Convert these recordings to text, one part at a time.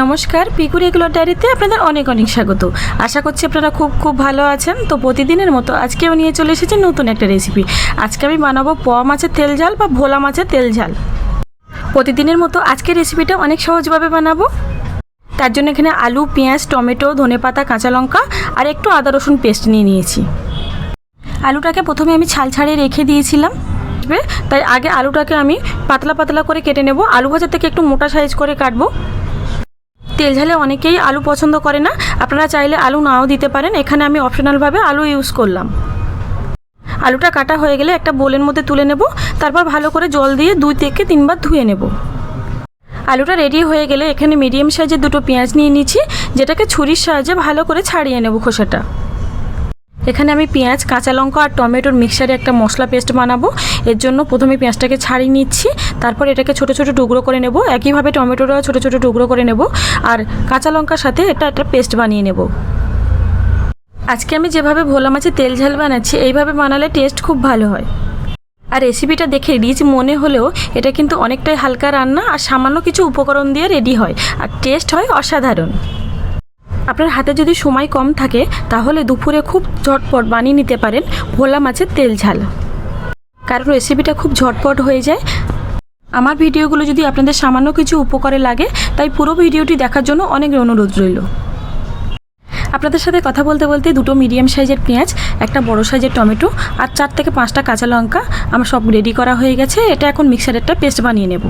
নমস্কার, পিকু রেগুলার ডায়েরিতে আপনাদের অনেক অনেক স্বাগত। আশা করছি আপনারা খুব ভালো আছেন। তো প্রতিদিনের মতো আজকেও নিয়ে চলে এসেছি নতুন একটা রেসিপি। আজকে আমি বানাবো পোয়া মাছের তেল ঝাল বা ভোলা মাছের তেল ঝাল। প্রতিদিনের মতো আজকের রেসিপিটা অনেক সহজভাবে বানাবো। তার জন্য এখানে আলু, পেঁয়াজ, টমেটো, ধনেপাতা, কাঁচা লঙ্কা আর একটু আদা রসুন পেস্ট নিয়ে নিয়েছি। আলুটাকে প্রথমে আমি ছাল ছাড়িয়ে রেখে দিয়েছিলাম, তাই আগে আলুটাকে আমি পাতলা পাতলা করে কেটে নেব। আলু ভাজা থেকে একটু মোটা সাইজ করে কাটবো। তেল ঝালে অনেকেই আলু পছন্দ করে না, আপনারা চাইলে আলু নাও দিতে পারেন। এখানে আমি অপশনালভাবে আলু ইউজ করলাম। আলুটা কাটা হয়ে গেলে একটা বোলের মধ্যে তুলে নেব, তারপর ভালো করে জল দিয়ে 2 থেকে 3 বার ধুয়ে নেব। আলুটা রেডি হয়ে গেলে এখানে মিডিয়াম সাইজের 2টো পেঁয়াজ নিয়ে নিচ্ছি, যেটাকে ছুরির সাহায্যে ভালো করে ছাড়িয়ে নেব খোসাটা। এখানে আমি পেঁয়াজ, কাঁচা লঙ্কা আর টমেটোর মিক্সচারে একটা মশলা পেস্ট বানাবো। এর জন্য প্রথমে পেঁয়াজটাকে ছাড়িয়ে নিচ্ছি, তারপর এটাকে ছোট ছোট টুকরো করে নেব। একইভাবে টমেটোটাও ছোট ছোট টুকরো করে নেব আর কাঁচা লঙ্কার সাথে এটা একটা পেস্ট বানিয়ে নেব। আজকে আমি যেভাবে ভোলা মাছের তেল ঝাল বানাচ্ছি, এইভাবে বানালে টেস্ট খুব ভালো হয়। আর রেসিপিটা দেখে রিচ মনে হলেও এটা কিন্তু অনেকটাই হালকা রান্না আর সামান্য কিছু উপকরণ দিয়ে রেডি হয়, আর টেস্ট হয় অসাধারণ। আপনার হাতে যদি সময় কম থাকে তাহলে দুপুরে খুব ঝটপট বানিয়ে নিতে পারেন ভোলা মাছের তেল ঝাল, কারণ রেসিপিটা খুব ঝটপট হয়ে যায়। আমার ভিডিওগুলো যদি আপনাদের সামান্য কিছু উপকারে লাগে, তাই পুরো ভিডিওটি দেখার জন্য অনেক অনুরোধ রইল। আপনাদের সাথে কথা বলতে বলতে 2টো মিডিয়াম সাইজের পেঁয়াজ, একটা বড় সাইজের টমেটো আর 4 থেকে 5টা কাঁচা লঙ্কা আমার সব রেডি করা হয়ে গেছে। এটা এখন মিক্সারে একটা পেস্ট বানিয়ে নেব।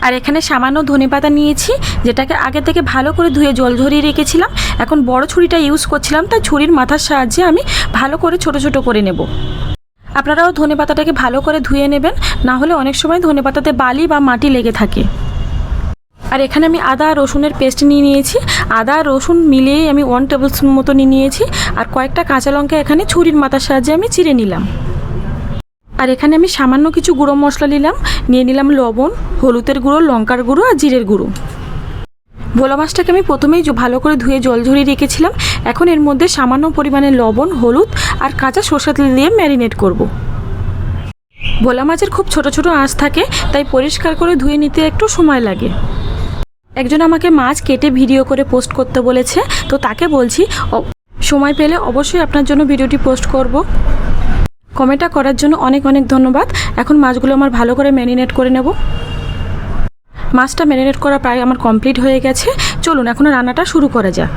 আর এখানে সামান্য ধনেপাতা নিয়েছি, যেটাকে আগে থেকে ভালো করে ধুয়ে জল ঝরিয়ে রেখেছিলাম। এখন বড় ছুরিটা ইউজ করছিলাম, তাই ছুরির মাথার সাহায্যে আমি ভালো করে ছোট ছোট করে নেব। আপনারাও ধনেপাতাটাকে ভালো করে ধুয়ে নেবেন, না হলে অনেক সময় ধনেপাতাতে বালি বা মাটি লেগে থাকে। আর এখানে আমি আদা আর রসুনের পেস্ট নিয়ে নিয়েছি। আদা আর রসুন মিলিয়েই আমি 1 টেবিল স্পুন মতো নিয়ে নিয়েছি। আর কয়েকটা কাঁচা লঙ্কা এখানে ছুরির মাথার সাহায্যে আমি চিড়ে নিলাম। আর এখানে আমি সামান্য কিছু গুঁড়ো মশলা নিয়ে নিলাম লবণ, হলুদের গুঁড়ো, লঙ্কার গুঁড়ো আর জিরের গুঁড়ো। ভোলা মাছটাকে আমি প্রথমেই ভালো করে ধুয়ে জল ঝরিয়ে রেখেছিলাম। এখন এর মধ্যে সামান্য পরিমাণে লবণ, হলুদ আর কাঁচা সরষের তেল দিয়ে ম্যারিনেট করব। ভোলা মাছের খুব ছোট ছোট আঁশ থাকে, তাই পরিষ্কার করে ধুয়ে নিতে একটু সময় লাগে। একজন আমাকে মাছ কেটে ভিডিও করে পোস্ট করতে বলেছে, তো তাকে বলছি সময় পেলে অবশ্যই আপনার জন্য ভিডিওটি পোস্ট করব। কমেন্টটা করার জন্য অনেক অনেক ধন্যবাদ। এখন মাছগুলো আমার ভালো করে ম্যারিনেট করে নেব। মাছটা ম্যারিনেট করা প্রায় আমার কমপ্লিট হয়ে গেছে। চলুন এখন রান্নাটা শুরু করা যাক।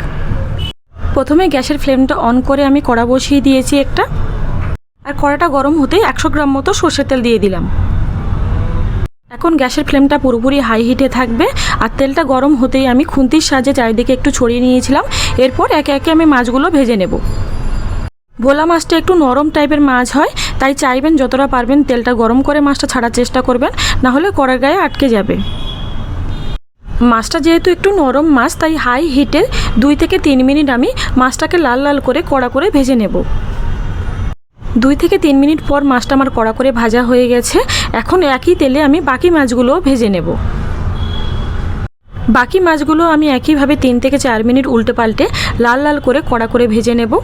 প্রথমে গ্যাসের ফ্লেমটা অন করে আমি কড়া বসিয়ে দিয়েছি একটা, আর কড়াটা গরম হতেই 100 গ্রাম মতো সরষের তেল দিয়ে দিলাম। এখন গ্যাসের ফ্লেমটা পুরোপুরি হাই হিটে থাকবে, আর তেলটা গরম হতেই আমি খুন্তির সাহায্যে চারিদিকে একটু ছড়িয়ে নিয়েছিলাম। এরপর একে একে আমি মাছগুলো ভেজে নেব। ভোলা মাছটা একটু নরম টাইপের মাছ হয়, তাই চাইবেন যতটা পারবেন তেলটা গরম করে মাছটা ছাড়ার চেষ্টা করবেন, না হলে কড়ার গায়ে আটকে যাবে। মাছটা যেহেতু একটু নরম মাছ, তাই হাই হিটে 2 থেকে 3 মিনিট আমি মাছটাকে লাল লাল করে কড়া করে ভেজে নেব। 2 থেকে 3 মিনিট পর মাছটা আমার কড়া করে ভাজা হয়ে গেছে। এখন একই তেলে আমি বাকি মাছগুলোও ভেজে নেব। বাকি মাছগুলো আমি একইভাবে 3 থেকে 4 মিনিট উল্টে পাল্টে লাল লাল করে কড়া করে ভেজে নেব।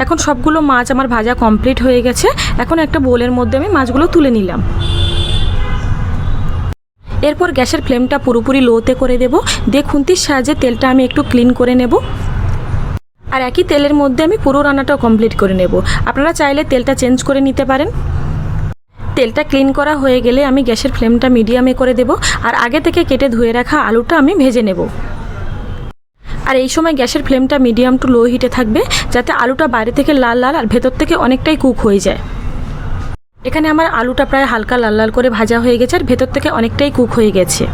এখন সবগুলো মাছ আমার ভাজা কমপ্লিট হয়ে গেছে। এখন একটা বোলের মধ্যে আমি মাছগুলো তুলে নিলাম। এরপর গ্যাসের ফ্লেমটা পুরোপুরি লোতে করে দেব। দিয়ে খুন্তির সাহায্যে তেলটা আমি একটু ক্লিন করে নেব। আর একই তেলের মধ্যে আমি পুরো রান্নাটাও কমপ্লিট করে নেব। আপনারা চাইলে তেলটা চেঞ্জ করে নিতে পারেন। তেলটা ক্লিন করা হয়ে গেলে আমি গ্যাসের ফ্লেমটা মিডিয়ামে করে দেব। আর আগে থেকে কেটে ধুয়ে রাখা আলুটা আমি ভেজে নেব। আর এই সময় গ্যাসের ফ্লেমটা মিডিয়াম টু লো হিটে থাকবে, যাতে আলুটা বাইরে থেকে লাল লাল আর ভেতর থেকে অনেকটাই কুক হয়ে যায়। এখানে আমার আলুটা প্রায় হালকা লাল লাল করে ভাজা হয়ে গেছে, আর ভেতর থেকে অনেকটাই কুক হয়ে গেছে।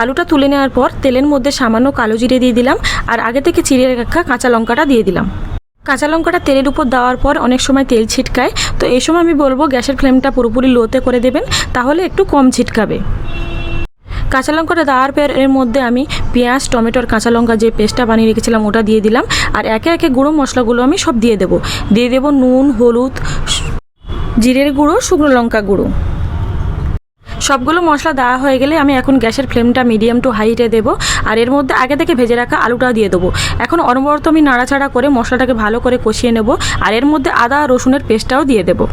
আলুটা তুলে নেওয়ার পর তেলের মধ্যে সামান্য কালো জিরে দিয়ে দিলাম, আর আগে থেকে চিড়ে রাখা কাঁচা লঙ্কাটা দিয়ে দিলাম। কাঁচা লঙ্কাটা তেলের উপর দেওয়ার পর অনেক সময় তেল ছিটকায়, তো এই সময় আমি বলবো গ্যাসের ফ্লেমটা পুরোপুরি লোতে করে দেবেন, তাহলে একটু কম ছিটকাবে। কাঁচা লঙ্কাটা দেওয়ার পর এর মধ্যে আমি পেঁয়াজ, টমেটোর, কাঁচা লঙ্কা যে পেস্টটা বানিয়ে রেখেছিলাম ওটা দিয়ে দিলাম। আর একে একে গুঁড়ো মশলাগুলো আমি সব দিয়ে দেব। নুন, হলুদ, জিরের গুঁড়ো, শুকনো লঙ্কা গুঁড়ো। সবগুলো মশলা দেওয়া হয়ে গেলে আমি এখন গ্যাসের ফ্লেমটা মিডিয়াম টু হাইটে দেবো। আর এর মধ্যে আগে থেকে ভেজে রাখা আলুটা দিয়ে দেবো। এখন অনবরত আমি নাড়াচাড়া করে মশলাটাকে ভালো করে কষিয়ে নেব। আর এর মধ্যে আদা রসুনের পেস্টটাও দিয়ে দেবো।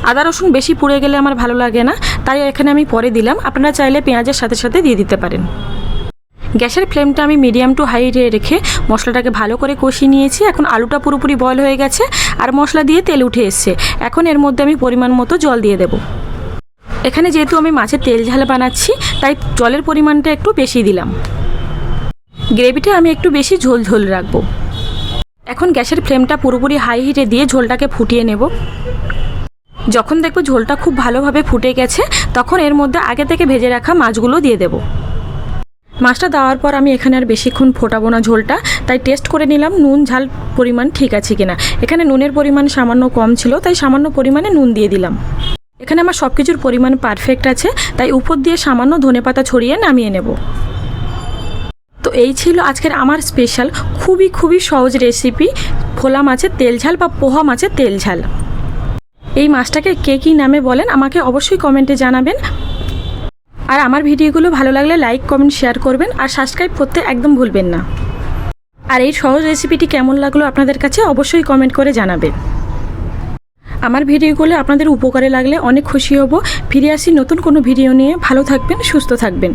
আদা রসুন বেশি পুড়ে গেলে আমার ভালো লাগে না, তাই এখানে আমি পরে দিলাম। আপনারা চাইলে পেঁয়াজের সাথে সাথে দিয়ে দিতে পারেন। গ্যাসের ফ্লেমটা আমি মিডিয়াম টু হাই রেখে মশলাটাকে ভালো করে কষিয়ে নিয়েছি। এখন আলুটা পুরোপুরি বয়েল হয়ে গেছে আর মশলা দিয়ে তেল উঠে এসছে। এখন এর মধ্যে আমি পরিমাণ মতো জল দিয়ে দেবো। এখানে যেহেতু আমি মাছের তেল ঝাল বানাচ্ছি তাই জলের পরিমাণটা একটু বেশি দিলাম। গ্রেভিটা আমি একটু বেশি ঝোল ঝোল রাখবো। এখন গ্যাসের ফ্লেমটা পুরোপুরি হাই হিটে দিয়ে ঝোলটাকে ফুটিয়ে নেব। যখন দেখবো ঝোলটা খুব ভালোভাবে ফুটে গেছে তখন এর মধ্যে আগে থেকে ভেজে রাখা মাছগুলো দিয়ে দেব। মাছটা দেওয়ার পর আমি এখানে আর বেশিক্ষণ ফোটাবো না ঝোলটা, তাই টেস্ট করে নিলাম নুন ঝাল পরিমাণ ঠিক আছে কিনা। এখানে নুনের পরিমাণ সামান্য কম ছিল তাই সামান্য পরিমাণে নুন দিয়ে দিলাম। এখানে আমার সব কিছুর পরিমাণ পারফেক্ট আছে তাই উপর দিয়ে সামান্য ধনেপাতা ছড়িয়ে নামিয়ে নেব। তো এই ছিল আজকের আমার স্পেশাল খুবই সহজ রেসিপি ভোলা মাছের তেল ঝাল বা পোহা মাছের তেল ঝাল। এই মাছটাকে কে কী নামে বলেন আমাকে অবশ্যই কমেন্টে জানাবেন। আর আমার ভিডিওগুলো ভালো লাগলে লাইক কমেন্ট শেয়ার করবেন আর সাবস্ক্রাইব করতে একদম ভুলবেন না। আর এই সহজ রেসিপিটি কেমন লাগলো আপনাদের কাছে অবশ্যই কমেন্ট করে জানাবেন। আমার ভিডিওগুলো আপনাদের উপকারে লাগলে অনেক খুশি হব। ফিরে আসি নতুন কোনো ভিডিও নিয়ে। ভালো থাকবেন, সুস্থ থাকবেন।